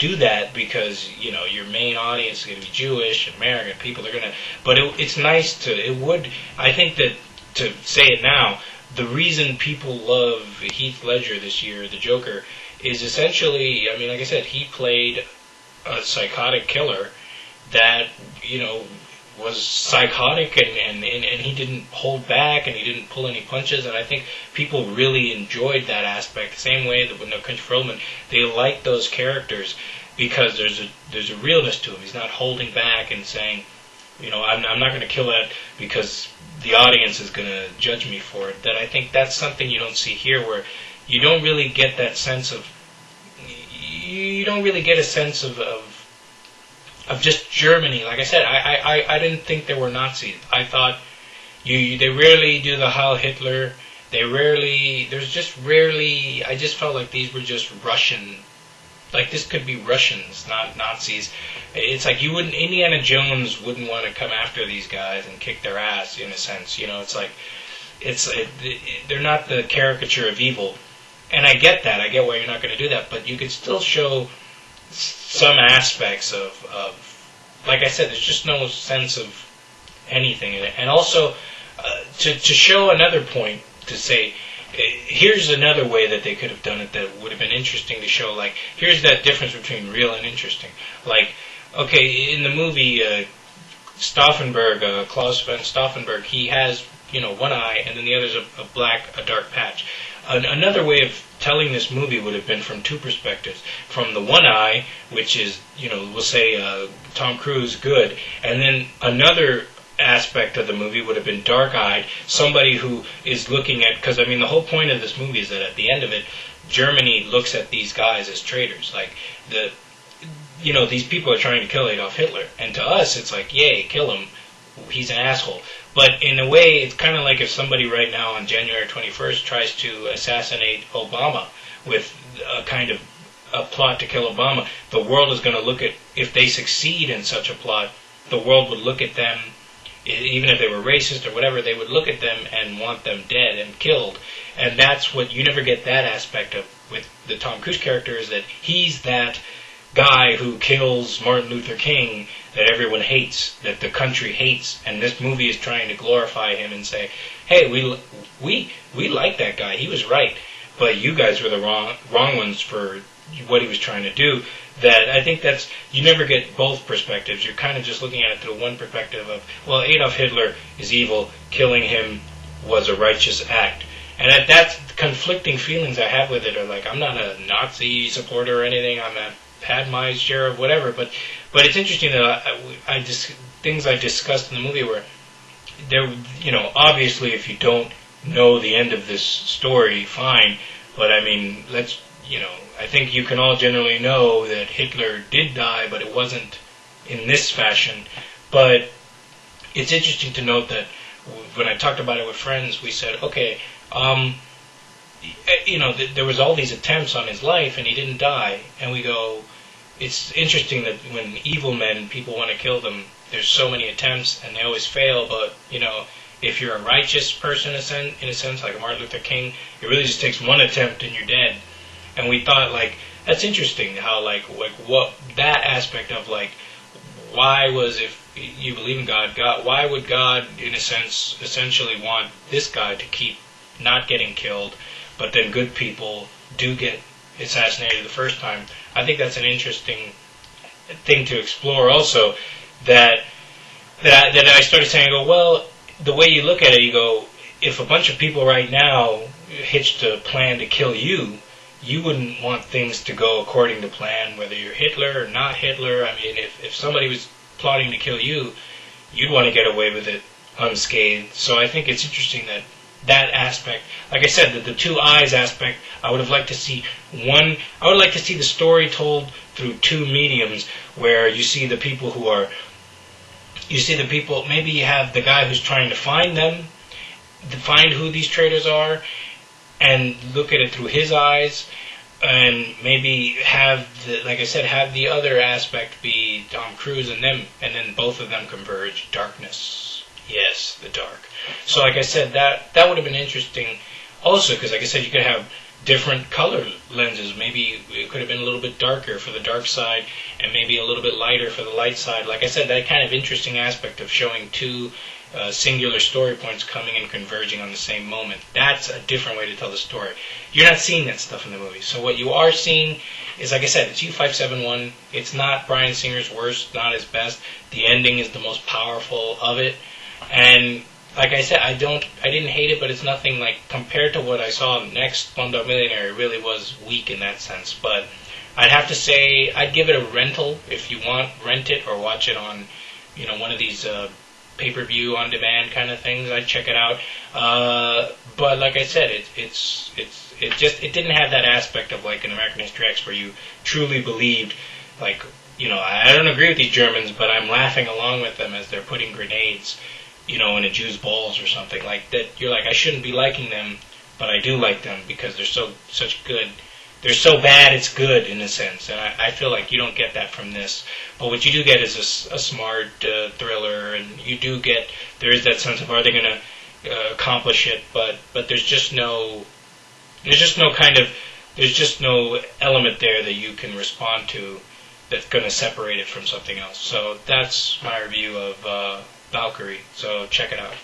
do that because your main audience is going to be Jewish and American people. They're gonna, but it's nice to. It would. I think that to say it now, the reason people love Heath Ledger this year, the Joker, is essentially. I mean, like I said, he played a psychotic killer that was psychotic and he didn't hold back and he didn't pull any punches, and I think people really enjoyed that aspect the same way that with No Country for Old Men, they like those characters because there's a realness to him. He's not holding back and saying, I'm not going to kill that because the audience is going to judge me for it. That I think that's something you don't see here, where you don't really get that sense of of just Germany. Like I said, I didn't think there were Nazis. I thought they rarely do the Heil Hitler. I just felt like these were just Russian. Like this could be Russians, not Nazis. It's like Indiana Jones wouldn't want to come after these guys and kick their ass in a sense. It's like, they're not the caricature of evil. And I get that. I get why you're not going to do that. But you could still show some aspects of like I said, there's just no sense of anything in it. And also, to show another point, to say, here's another way that they could have done it that would have been interesting to show, like, here's that difference between real and interesting. Like, okay, in the movie, Stauffenberg, Klaus von Stauffenberg, he has, one eye, and then the other's a dark patch. Another way of telling this movie would have been from two perspectives. From the one eye, which is, we'll say Tom Cruise, good, and then another aspect of the movie would have been dark-eyed, somebody who is looking at, because, the whole point of this movie is that at the end of it, Germany looks at these guys as traitors. Like, these people are trying to kill Adolf Hitler, and to us, it's like, yay, kill him, he's an asshole. But in a way, it's kind of like if somebody right now on January 21st tries to assassinate Obama with a kind of a plot to kill Obama, the world is going to look at, if they succeed in such a plot, the world would look at them, even if they were racist or whatever, they would look at them and want them dead and killed. And that's what, you never get that aspect of with the Tom Cruise character, is that he's that guy who kills Martin Luther King that everyone hates, that the country hates, and this movie is trying to glorify him and say, hey, we like that guy, he was right, but you guys were the wrong ones for what he was trying to do. That I think that's, you never get both perspectives. You're kind of just looking at it through one perspective of, well, Adolf Hitler is evil, killing him was a righteous act. And that's the conflicting feelings I have with it are like, I'm not a Nazi supporter or anything, had my share of whatever, but it's interesting that things I discussed in the movie where there, obviously if you don't know the end of this story, fine, but I think you can all generally know that Hitler did die, but it wasn't in this fashion. But it's interesting to note that when I talked about it with friends, we said, okay, there was all these attempts on his life and he didn't die, and we go, it's interesting that when evil men, people want to kill them, there's so many attempts and they always fail, but, if you're a righteous person in a sense, like Martin Luther King, it really just takes one attempt and you're dead. And we thought, like, that's interesting how, like what that aspect of, like, why was, if you believe in God, why would God, in a sense, essentially want this guy to keep not getting killed, but then good people do get assassinated the first time? I think that's an interesting thing to explore also, that I started saying, I go, well, the way you look at it, you go, if a bunch of people right now hitched a plan to kill you, you wouldn't want things to go according to plan, whether you're Hitler or not Hitler. If somebody was plotting to kill you, you'd want to get away with it unscathed. So I think it's interesting that aspect, like I said, the two eyes aspect, I would have liked to see I would like to see the story told through two mediums, where you see the people maybe you have the guy who's trying to find them, to find who these traitors are, and look at it through his eyes, and maybe have the other aspect be Tom Cruise and them, and then both of them converge. Darkness, yes, the dark. So like I said, that would have been interesting also, because like I said, you could have different color lenses. Maybe it could have been a little bit darker for the dark side and maybe a little bit lighter for the light side. Like I said, that kind of interesting aspect of showing two singular story points coming and converging on the same moment. That's a different way to tell the story. You're not seeing that stuff in the movie. So what you are seeing is, like I said, it's U571. It's not Bryan Singer's worst, not his best. The ending is the most powerful of it. And like I said, I didn't hate it, but it's nothing like compared to what I saw next, Slumdog Millionaire. It really was weak in that sense. But I'd have to say I'd give it a rental if you want. Rent it or watch it on, one of these pay-per-view on demand kind of things. I'd check it out. But like I said, it didn't have that aspect of like an American History X where you truly believed, like, I don't agree with these Germans, but I'm laughing along with them as they're putting grenades, in a Jew's balls or something like that. You're like, I shouldn't be liking them, but I do like them because they're such good. They're so bad it's good in a sense, and I feel like you don't get that from this. But what you do get is a smart thriller, and there is that sense of, are they going to accomplish it? But there's just no element there that you can respond to that's going to separate it from something else. So that's my review of Valkyrie. So check it out.